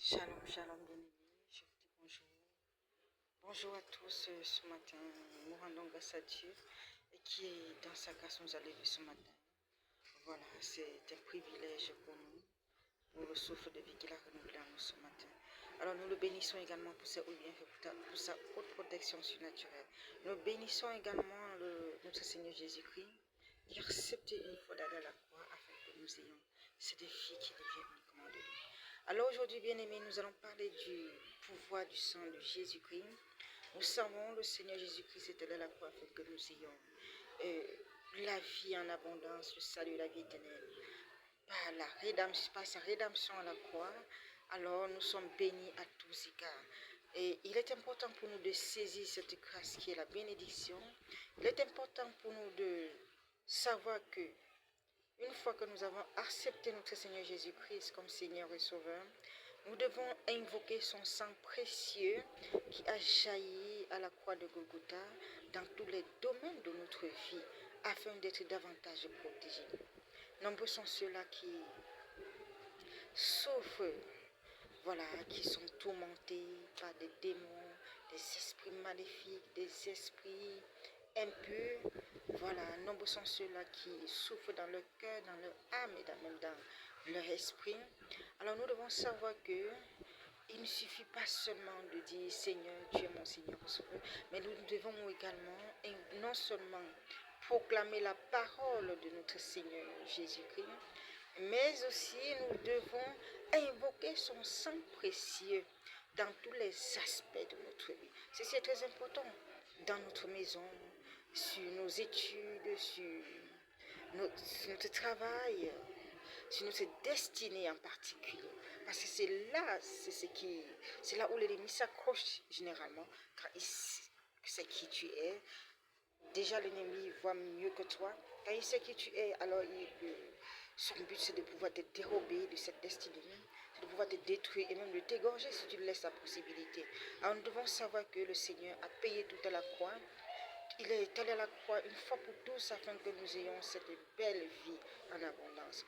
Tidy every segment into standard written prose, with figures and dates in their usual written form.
Shalom, shalom, bien-aimés. Je vous dis bonjour. Bonjour à tous ce matin. Nous rendons grâce à Dieu et qui, dans sa grâce, nous a levés ce matin. Voilà, c'est un privilège pour nous, pour le souffle de vie qu'il a renouvelé en nous ce matin. Alors, nous le bénissons également pour ses hauts bienfaits, pour sa haute protection surnaturelle. Nous bénissons également notre Seigneur Jésus-Christ qui a accepté une fois d'aller à la croix afin que nous ayons ce défi qui devient uniquement de lui. Alors aujourd'hui, bien-aimés, nous allons parler du pouvoir du sang de Jésus-Christ. Nous savons le Seigneur Jésus-Christ est allé à la croix afin que nous ayons la vie en abondance, le salut, la vie éternelle. Par sa rédemption à la croix, alors nous sommes bénis à tous égards. Et il est important pour nous de saisir cette grâce qui est la bénédiction. Il est important pour nous de savoir que une fois que nous avons accepté notre Seigneur Jésus-Christ comme Seigneur et Sauveur, nous devons invoquer son sang précieux qui a jailli à la croix de Golgotha dans tous les domaines de notre vie afin d'être davantage protégés. Nombreux sont ceux-là qui souffrent, qui sont tourmentés par des démons, des esprits maléfiques, des esprits impurs. Nombreux sont ceux-là qui souffrent dans leur cœur, dans leur âme et même dans leur esprit. Alors nous devons savoir que il ne suffit pas seulement de dire Seigneur, tu es mon Seigneur, mais nous devons également non seulement proclamer la parole de notre Seigneur Jésus-Christ, mais aussi nous devons invoquer son sang précieux dans tous les aspects de notre vie. Ceci est très important dans notre maison, sur nos études, sur notre travail, sur notre destinée en particulier. Parce que c'est là où l'ennemi s'accroche généralement quand il sait qui tu es. Déjà l'ennemi voit mieux que toi. Quand il sait qui tu es, alors son but c'est de pouvoir te dérober de cette destinée, de pouvoir te détruire et même de t'égorger si tu lui laisses la possibilité. Alors nous devons savoir que le Seigneur a payé tout à la croix. Il est allé à la croix une fois pour tous afin que nous ayons cette belle vie en abondance.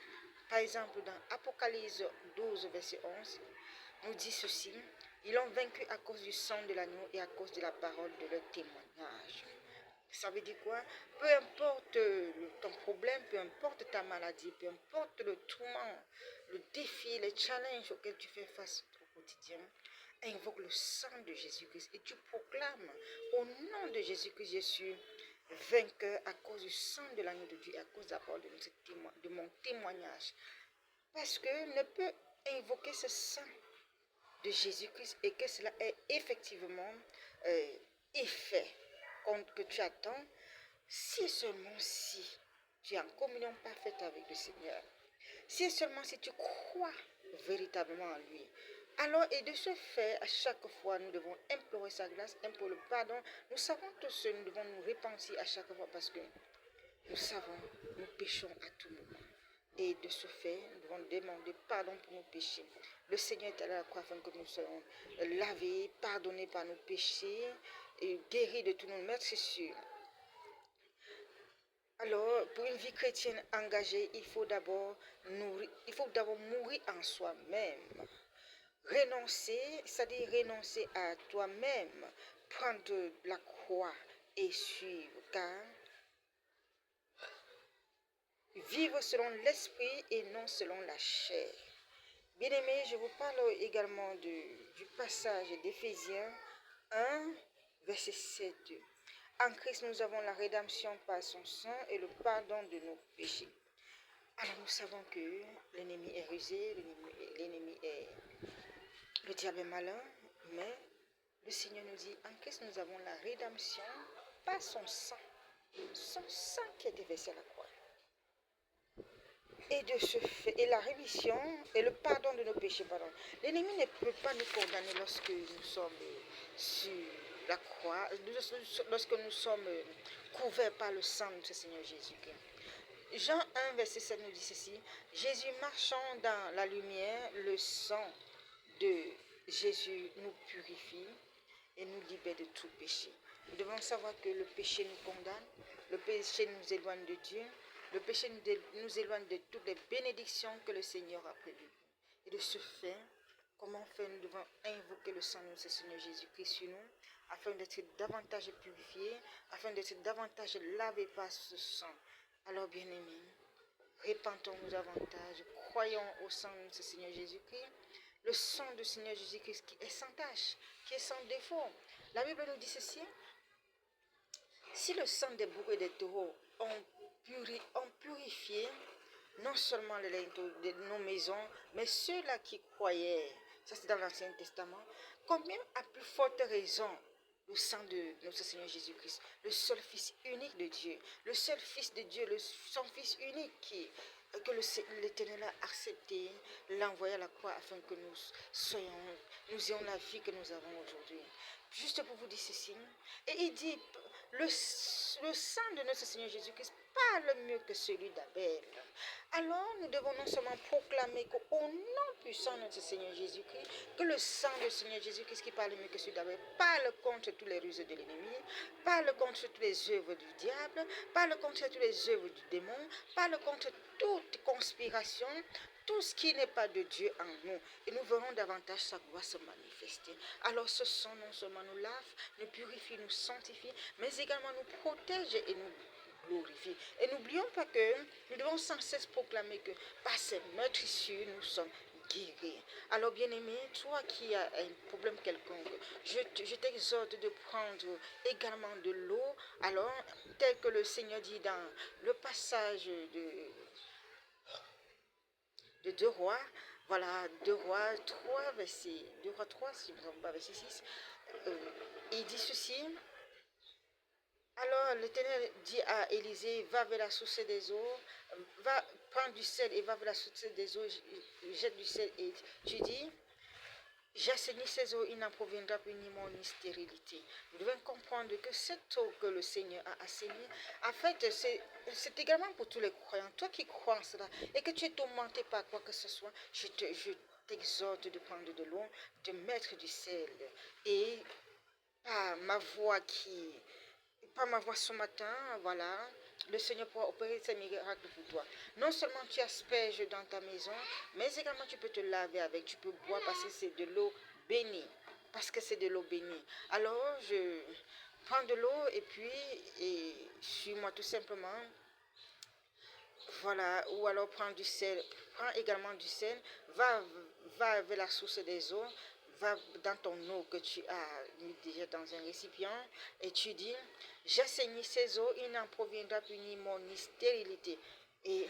Par exemple, dans Apocalypse 12, verset 11, nous dit ceci: ils l'ont vaincu à cause du sang de l'agneau et à cause de la parole de leur témoignage. Ça veut dire quoi? Peu importe ton problème, peu importe ta maladie, peu importe le tourment, le défi, les challenges auxquels tu fais face au quotidien, invoque le sang de Jésus-Christ et tu proclames au nom de Jésus-Christ, je suis vainqueur à cause du sang de l'agneau de Dieu et à cause de la parole de mon témoignage. Parce que ne peut invoquer ce sang de Jésus-Christ et que cela est effectivement effet que tu attends, si seulement si tu es en communion parfaite avec le Seigneur, si seulement si tu crois véritablement en lui. Alors, et de ce fait, à chaque fois, nous devons implorer sa grâce, implorer le pardon. Nous savons tous, nous devons nous repentir à chaque fois parce que nous savons, nous péchons à tout moment. Et de ce fait, nous devons demander pardon pour nos péchés. Le Seigneur est allé à la croix afin que nous soyons lavés, pardonnés par nos péchés et guéris de tous nos maux, c'est sûr. Alors, pour une vie chrétienne engagée, il faut d'abord mourir en soi-même. Renoncer, c'est-à-dire renoncer à toi-même, prendre la croix et suivre, car vivre selon l'esprit et non selon la chair. Bien-aimés, je vous parle également du passage d'Éphésiens 1, verset 7. En Christ, nous avons la rédemption par son sang et le pardon de nos péchés. Alors nous savons que l'ennemi est rusé, le diable est malin, mais le Seigneur nous dit, en Christ, nous avons la rédemption par son sang qui a été versé à la croix. Et de ce fait, et la rémission et le pardon de nos péchés. L'ennemi ne peut pas nous condamner lorsque nous sommes sur la croix, lorsque nous sommes couverts par le sang de notre Seigneur Jésus-Christ. Jean 1, verset 7 nous dit ceci: Jésus marchant dans la lumière, le sang de Jésus nous purifie et nous libère de tout péché. Nous devons savoir que le péché nous condamne, le péché nous éloigne de Dieu, le péché nous éloigne de toutes les bénédictions que le Seigneur a prévues. Et de ce fait, comment afin nous devons invoquer le sang de notre Seigneur Jésus-Christ sur nous, afin d'être davantage purifiés, afin d'être davantage lavés par ce sang. Alors, bien-aimés, répandons-nous davantage, croyons au sang de notre Seigneur Jésus-Christ, le sang du Seigneur Jésus-Christ qui est sans tache, qui est sans défaut. La Bible nous dit ceci: si le sang des boucs et des taureaux ont purifié non seulement les linteaux de nos maisons, mais ceux-là qui croyaient, ça c'est dans l'Ancien Testament, combien à plus forte raison le sang de notre Seigneur Jésus-Christ, le seul Fils unique de Dieu, le seul Fils de Dieu, son Fils unique que l'Éternel a accepté, l'a envoyé à la croix afin que nous ayons la vie que nous avons aujourd'hui. Juste pour vous dire ceci, et il dit, le sang de notre Seigneur Jésus-Christ parle mieux que celui d'Abel. Alors nous devons non seulement proclamer qu'au nom puissant de notre Seigneur Jésus-Christ, que le sang du Seigneur Jésus-Christ qui parle mieux que celui d'Abel parle contre tous les ruses de l'ennemi, parle contre toutes les œuvres du diable, parle contre toutes les œuvres du démon, parle contre toute conspiration, tout ce qui n'est pas de Dieu en nous, et nous verrons davantage sa gloire se manifester. Alors ce sang non seulement nous lave, nous purifie, nous sanctifie, mais également nous protège et nous glorifie. Et n'oublions pas que nous devons sans cesse proclamer que par ces meurtrissures, nous sommes guéris. Alors bien-aimé, toi qui as un problème quelconque, je t'exhorte de prendre également de l'eau, alors tel que le Seigneur dit dans le passage de 2 Rois, voilà, 2 Rois 3, verset 2 Rois 3, si je ne me trompe pas, verset 6, il dit ceci: alors l'Éternel dit à Élisée, va vers la source des eaux, va prendre du sel et va vers la source des eaux, jette du sel et tu dis, j'assainis ces eaux, il n'en proviendra plus ni mort ni stérilité. Nous devons comprendre que cette eau que le Seigneur a assainie, en fait, c'est également pour tous les croyants. Toi qui crois en cela et que tu es tourmenté par quoi que ce soit, je t'exhorte de prendre de l'eau, de mettre du sel et par ma voix ce matin, voilà, le Seigneur pourra opérer ses miracles pour toi. Non seulement tu asperges dans ta maison, mais également tu peux te laver avec, tu peux boire parce que c'est de l'eau bénie. Parce que c'est de l'eau bénie. Alors, je prends de l'eau et puis, suis-moi tout simplement. Voilà, ou alors prends du sel, prends également du sel, va vers la source des eaux, va dans ton eau que tu as mis déjà dans un récipient et tu dis, j'assainis ces eaux, il n'en proviendra plus ni mort ni stérilité. Et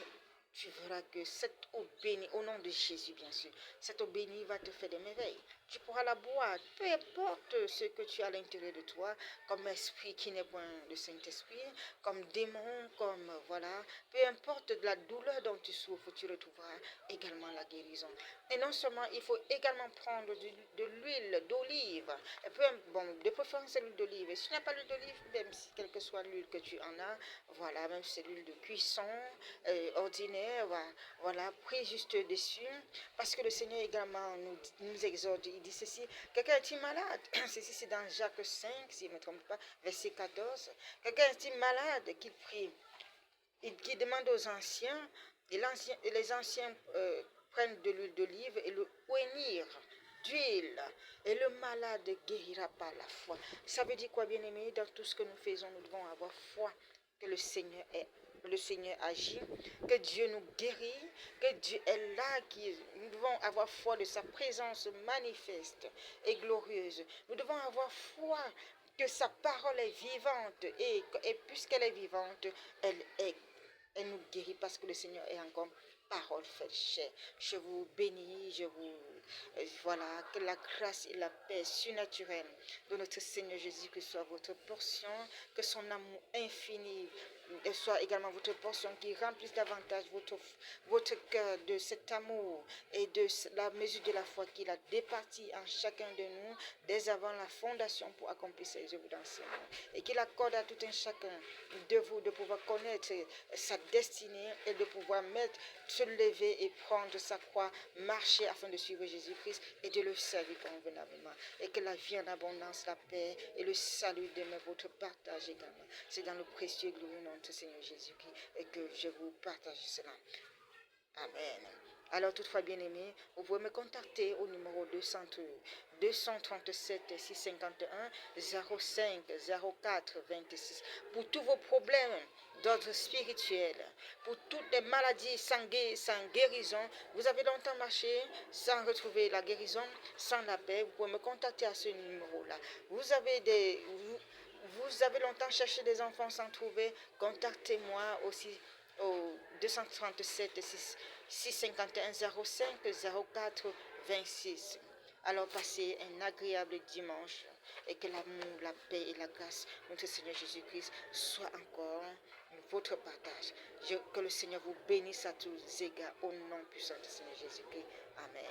tu verras que cette eau bénie, au nom de Jésus bien sûr, cette eau bénie va te faire des merveilles. Tu pourras la boire, peu importe ce que tu as à l'intérieur de toi, comme esprit qui n'est point le Saint-Esprit, comme démon, comme voilà, peu importe de la douleur dont tu souffres, tu retrouveras également la guérison. Et non seulement, il faut également prendre de l'huile d'olive, bon, de préférence l'huile d'olive. Et si tu n'as pas l'huile d'olive, même si quelle que soit l'huile que tu en as, voilà, même si c'est l'huile de cuisson ordinaire, voilà, pris juste dessus, parce que le Seigneur également nous exhorte, il dit ceci, quelqu'un est-il malade? Ceci c'est dans Jacques 5, si je ne me trompe pas, verset 14, quelqu'un est-il malade qu'il prie, qui demande aux anciens, et les anciens prennent de l'huile d'olive et le oignir d'huile, et le malade guérira par la foi. Ça veut dire quoi, bien-aimé? Dans tout ce que nous faisons, nous devons avoir foi que le Seigneur agit, que Dieu nous guérit, que Dieu est là, nous devons avoir foi de sa présence manifeste et glorieuse. Nous devons avoir foi que sa parole est vivante et puisqu'elle est vivante, elle nous guérit parce que le Seigneur est encore parole faite chair. Je vous bénis, voilà, que la grâce et la paix surnaturelle de notre Seigneur Jésus-Christ soit votre portion, que son amour infini soit également votre portion, qui remplisse davantage votre cœur de cet amour et de la mesure de la foi qu'il a départie en chacun de nous dès avant la fondation pour accomplir ses œuvres dans ce monde. Et qu'il accorde à tout un chacun de vous de pouvoir connaître sa destinée et de pouvoir se lever et prendre sa croix, marcher afin de suivre Jésus-Christ et de le servir convenablement. Et que la vie en abondance, la paix et le salut demeurent votre partage également. C'est dans le précieux et glorieux nom de Seigneur Jésus-Christ et que je vous partage cela. Amen. Alors, toutefois, bien-aimé, vous pouvez me contacter au numéro 237 651 05 04 26 pour tous vos problèmes d'ordre spirituel, pour toutes les maladies sans guérison. Vous avez longtemps marché sans retrouver la guérison, sans la paix. Vous pouvez me contacter à ce numéro-là. Vous avez longtemps cherché des enfants sans trouver. Contactez-moi aussi au 237 651 05 04 26. Alors passez un agréable dimanche et que l'amour, la paix et la grâce de notre Seigneur Jésus-Christ soient encore votre partage. Que le Seigneur vous bénisse à tous égards au nom puissant du Seigneur Jésus-Christ. Amen.